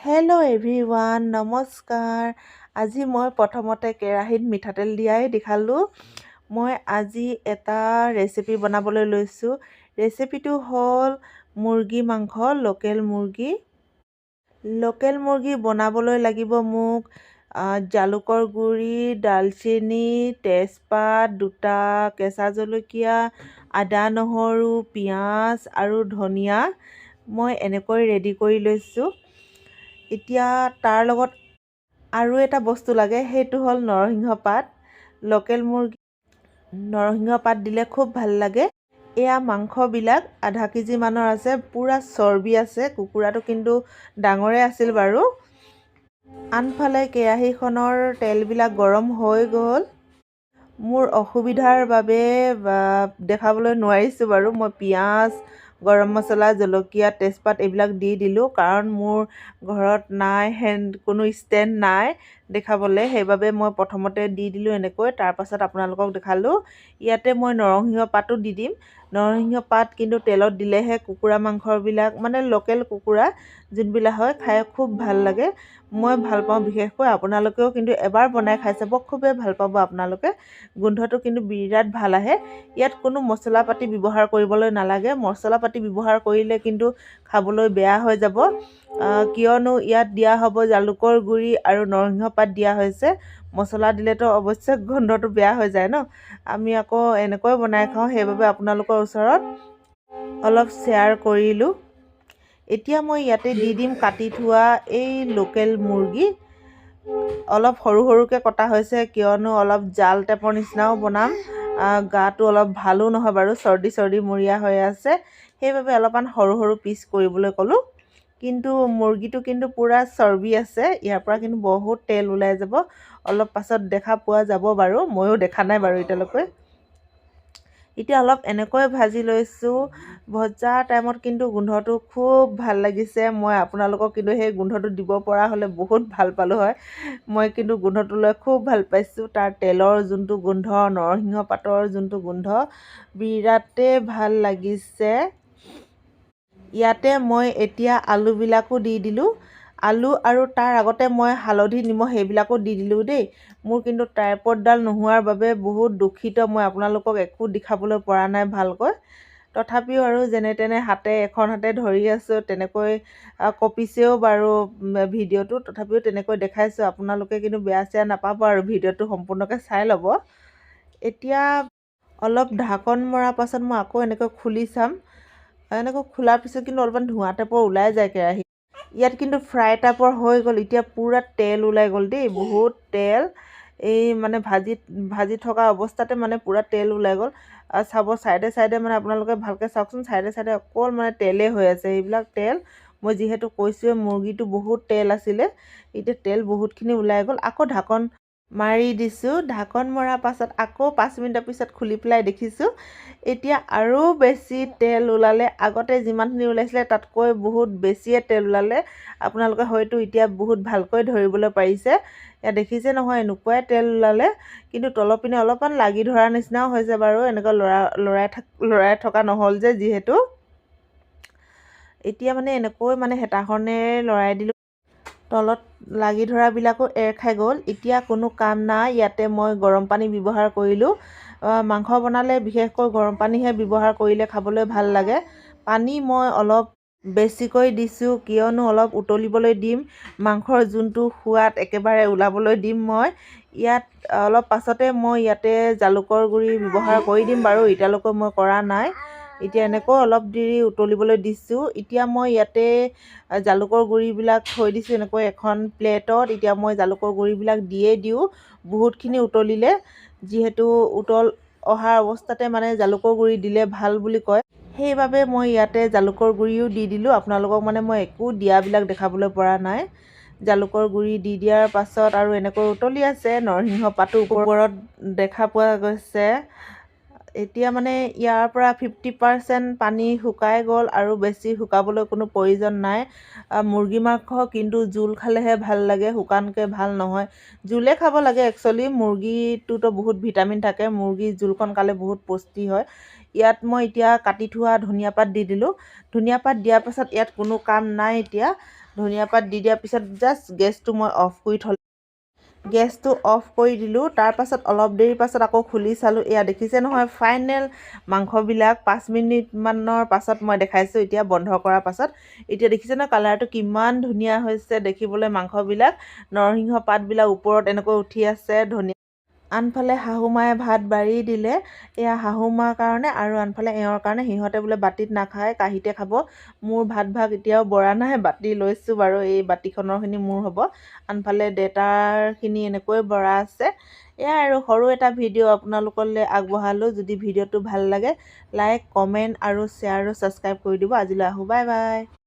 Hello' everyone, নমস্কাৰ। আজি মই প্ৰথমতে কেৰাহীত মিঠাতেল দিয়াই দেখালোঁ। মই আজি এটা ৰেচিপি বনাবলৈ লৈছোঁ। ৰেচিপিটো হ'ল মুৰ্গী মাংস, লোকেল মুৰ্গী। লোকেল মুৰ্গী বনাবলৈ লাগিব মোক জালুকৰ গুড়ি, দালচেনি, তেজপাত, দুটা কেঁচা জলকীয়া, আদা নহৰু, পিঁয়াজ আৰু ধনিয়া। মই এনেকৈ ৰেডি কৰি লৈছোঁ। এতিয়া তাৰ লগত আৰু এটা বস্তু লাগে, সেইটো হ'ল নৰসিংহ পাত। লোকেল মুৰ্গী নৰসিংহ পাত দিলে খুব ভাল লাগে। এয়া মাংসবিলাক আধা কেজি মানৰ আছে, পূৰা চৰ্বি আছে। কুকুৰাটো কিন্তু ডাঙৰে আছিল বাৰু। আনফালে কেৰাহীখনৰ তেলবিলাক গৰম হৈ গ'ল। মোৰ অসুবিধাৰ বাবে দেখাবলৈ নোৱাৰিছোঁ বাৰু। মই পিঁয়াজ, গৰম মছলা, জলকীয়া, তেজপাত এইবিলাক দি দিলোঁ, কাৰণ মোৰ ঘৰত নাই কোনো ষ্টেণ্ড নাই দেখাবলৈ। সেইবাবে মই প্ৰথমতে দি দিলোঁ এনেকৈ, তাৰপাছত আপোনালোকক দেখালোঁ। ইয়াতে মই নৰসিংহ পাতো দি দিম। নৰসিংহ পাত কিন্তু তেলত দিলেহে কুকুৰা মাংসবিলাক, মানে লোকেল কুকুৰা যোনবিলাক হয়, খাই খুব ভাল লাগে। মই ভাল পাওঁ বিশেষকৈ। আপোনালোকেও কিন্তু এবাৰ বনাই খাই চাব, খুবেই ভাল পাব আপোনালোকে। গোন্ধটো কিন্তু বিৰাট ভাল আহে। ইয়াত কোনো মছলা পাতি ব্যৱহাৰ কৰিবলৈ নালাগে। মছলা পাতি ব্যৱহাৰ কৰিলে কিন্তু খাবলৈ বেয়া হৈ যাব, কিয়নো ইয়াত দিয়া হ'ব জালুকৰ গুড়ি আৰু নৰসিংহ পাত দিয়া হৈছে। মছলা দিলেতো অৱশ্যে গোন্ধটো বেয়া হৈ যায় ন। আমি আকৌ এনেকৈ বনাই খাওঁ, সেইবাবে আপোনালোকৰ ওচৰত অলপ শ্বেয়াৰ কৰিলোঁ। এতিয়া মই ইয়াতে দি দিম কাটি থোৱা এই লোকেল মুৰ্গী। অলপ সৰু সৰুকৈ কটা হৈছে, কিয়নো অলপ জাল টাইপৰ নিচিনাও বনাম। গাটো অলপ ভালো নহয় বাৰু, চৰ্দি মূৰীয়া হৈ আছে। সেইবাবে অলপমান সৰু সৰু পিচ কৰিবলৈ ক'লোঁ। কিন্তু মুৰ্গীটো কিন্তু পূৰা চৰ্বি আছে। ইয়াৰ পৰা কিন্তু বহুত তেল ওলাই যাব। অলপ পাছত দেখা পোৱা যাব বাৰু, ময়ো দেখা নাই বাৰু এতিয়ালৈকে। এতিয়া অলপ এনেকৈ ভাজি লৈছোঁ। ভজা টাইমত কিন্তু গোন্ধটো খুব ভাল লাগিছে। মই আপোনালোকক কিন্তু সেই গোন্ধটো দিব পৰা হ'লে বহুত ভাল পালোঁ হয়। মই কিন্তু গোন্ধটো লৈ খুব ভাল পাইছোঁ। তাৰ তেলৰ যোনটো গোন্ধ, নৰসিংহ পাতৰ যোনটো গোন্ধ, বিৰাটেই ভাল লাগিছে। ইয়াতে মই এতিয়া আলুবিলাকো দি দিলোঁ। আলু আৰু তাৰ আগতে মই হালধি, নিমখ সেইবিলাকো দি দিলোঁ দেই। মোৰ কিন্তু ট্ৰাইপডডাল নোহোৱাৰ বাবে বহুত দুখিত। মই আপোনালোকক একো দেখাবলৈ পৰা নাই ভালকৈ। তথাপিও আৰু যেনে তেনে এখন হাতে ধৰি আছোঁ, তেনেকৈ কঁপিছেও বাৰু ভিডিঅ'টো। তথাপিও তেনেকৈ দেখাইছোঁ। আপোনালোকে কিন্তু বেয়া চেয়া নাপাব আৰু ভিডিঅ'টো সম্পূৰ্ণকৈ চাই ল'ব। এতিয়া অলপ ঢাকন মৰাৰ পাছত মই আকৌ এনেকৈ খুলি চাম। এনেকৈ খোলাৰ পিছত কিন্তু অলপমান ধোঁৱা টাইপৰ ওলাই যায় কেৰাহী। ইয়াত কিন্তু ফ্ৰাই টাইপৰ হৈ গ'ল। এতিয়া পূৰা তেল ওলাই গ'ল দেই, বহুত তেল। এই মানে ভাজি থকা অৱস্থাতে মানে পূৰা তেল ওলাই গ'ল। চাব চাইডে চাইডে, মানে আপোনালোকে ভালকৈ চাওকচোন, চাইডে চাইডে অকল মানে তেলেই হৈ আছে। এইবিলাক তেল মই যিহেতু কৈছোঁৱে, মুৰ্গীটো বহুত তেল আছিলে। এতিয়া তেল বহুতখিনি ওলাই গ'ল। আকৌ ঢাকন মাৰি দিছোঁ। ঢাকন মৰাৰ পাছত আকৌ 5 মিনিটৰ পিছত খুলি পেলাই দেখিছোঁ, এতিয়া আৰু বেছি তেল ওলালে। আগতে যিমানখিনি ওলাইছিলে তাতকৈ বহুত বেছিয়ে তেল ওলালে। আপোনালোকে হয়তো এতিয়া বহুত ভালকৈ ধৰিবলৈ পাৰিছে। ইয়াত দেখিছে নহয়, এনেকুৱাই তেল ওলালে। কিন্তু তলৰ পিনে অলপমান লাগি ধৰাৰ নিচিনাও হৈছে বাৰু, এনেকুৱা লৰাই থকা নহ'ল যে যিহেতু। এতিয়া মানে এনেকৈ হেতাখনেৰে লৰাই দিলোঁ। তলত লাগি ধৰাবিলাকো এৰ খাই গ'ল। এতিয়া কোনো কাম নাই। ইয়াতে মই গৰম পানী ব্যৱহাৰ কৰিলোঁ। মাংস বনালে বিশেষকৈ গৰম পানীহে ব্যৱহাৰ কৰিলে খাবলৈ ভাল লাগে। পানী মই অলপ বেছিকৈ দিছোঁ, কিয়নো অলপ উতলিবলৈ দিম। মাংসৰ যোনটো সোৱাদ একেবাৰে ওলাবলৈ দিম মই। ইয়াত অলপ পাছতে মই ইয়াতে জালুকৰ গুড়ি ব্যৱহাৰ কৰি দিম বাৰু, এতিয়ালৈকে মই কৰা নাই। এতিয়া এনেকৈ অলপ দেৰি উতলিবলৈ দিছোঁ। এতিয়া মই ইয়াতে জালুকৰ গুড়িবিলাক থৈ দিছোঁ এনেকৈ এখন প্লেটত। এতিয়া মই জালুকৰ গুড়িবিলাক দিয়ে দিওঁ বহুতখিনি উতলিলে। যিহেতু উতল অহাৰ অৱস্থাতে মানে জালুকৰ গুড়ি দিলে ভাল বুলি কয়, সেইবাবে মই ইয়াতে জালুকৰ গুড়িও দি দিলোঁ। আপোনালোকক মই একো দিয়াবিলাক দেখাবলৈ পৰা নাই। জালুকৰ গুড়ি দি দিয়াৰ পাছত আৰু এনেকৈ উতলি আছে। নৰসিংহ পাতো ওপৰত দেখা পোৱা গৈছে। এতিয়া ইয়াৰ পৰা 50% পানী শুকাই গ'ল, আৰু বেছি শুকাবলৈ কোনো প্ৰয়োজন নাই। মুৰ্গী মাংস কিন্তু জোল খালেহে ভাল লাগে, শুকানকৈ ভাল নহয়। জোলে খাব লাগে একচুৱেলি। মুৰ্গীটোতো বহুত ভিটামিন থাকে, মুৰ্গীৰ জোলকণ খালে বহুত পুষ্টি হয়। ইয়াত মই এতিয়া কাটি থোৱা ধনিয়া পাত দি দিলোঁ। ধনিয়া পাত দিয়াৰ পাছত ইয়াত কোনো কাম নাই। এতিয়া ধনিয়া পাত দি দিয়াৰ পিছত জাষ্ট গেছটো মই অফ কৰি থ'লোঁ। গেছটো অফ কৰি দিলোঁ। তাৰপাছত অলপ দেৰি পাছত আকৌ খুলি চালোঁ। এয়া দেখিছে নহয়, ফাইনেল মাংসবিলাক 5 মিনিটমানৰ পাছত মই দেখাইছোঁ। এতিয়া বন্ধ কৰাৰ পাছত এতিয়া দেখিছে নহয়, কালাৰটো কিমান ধুনীয়া হৈছে দেখিবলৈ। মাংসবিলাক নৰসিংহ পাতবিলাক ওপৰত এনেকৈ উঠি আছে। আনফালে শাহুমায়ে ভাত বাঢ়ি দিলে। এয়া শাহুমাৰ কাৰণে আৰু আনফালে এওঁৰ কাৰণে। সিহঁতে বোলে বাতিত নাখায়, কাঁহীতে খাব। মোৰ ভাত এতিয়াও বৰা নাই, বাতি লৈছোঁ বাৰু। এই বাতিখনৰখিনি মোৰ হ'ব। আনফালে দেউতাৰখিনি এনেকৈ বৰা আছে। এয়া আৰু সৰু এটা ভিডিঅ' আপোনালোকলৈ আগবঢ়ালোঁ। যদি ভিডিঅ'টো ভাল লাগে লাইক, কমেণ্ট আৰু শ্বেয়াৰ আৰু ছাবস্ক্ৰাইব কৰি দিব। আজিলৈ আহোঁ, বাই বাই।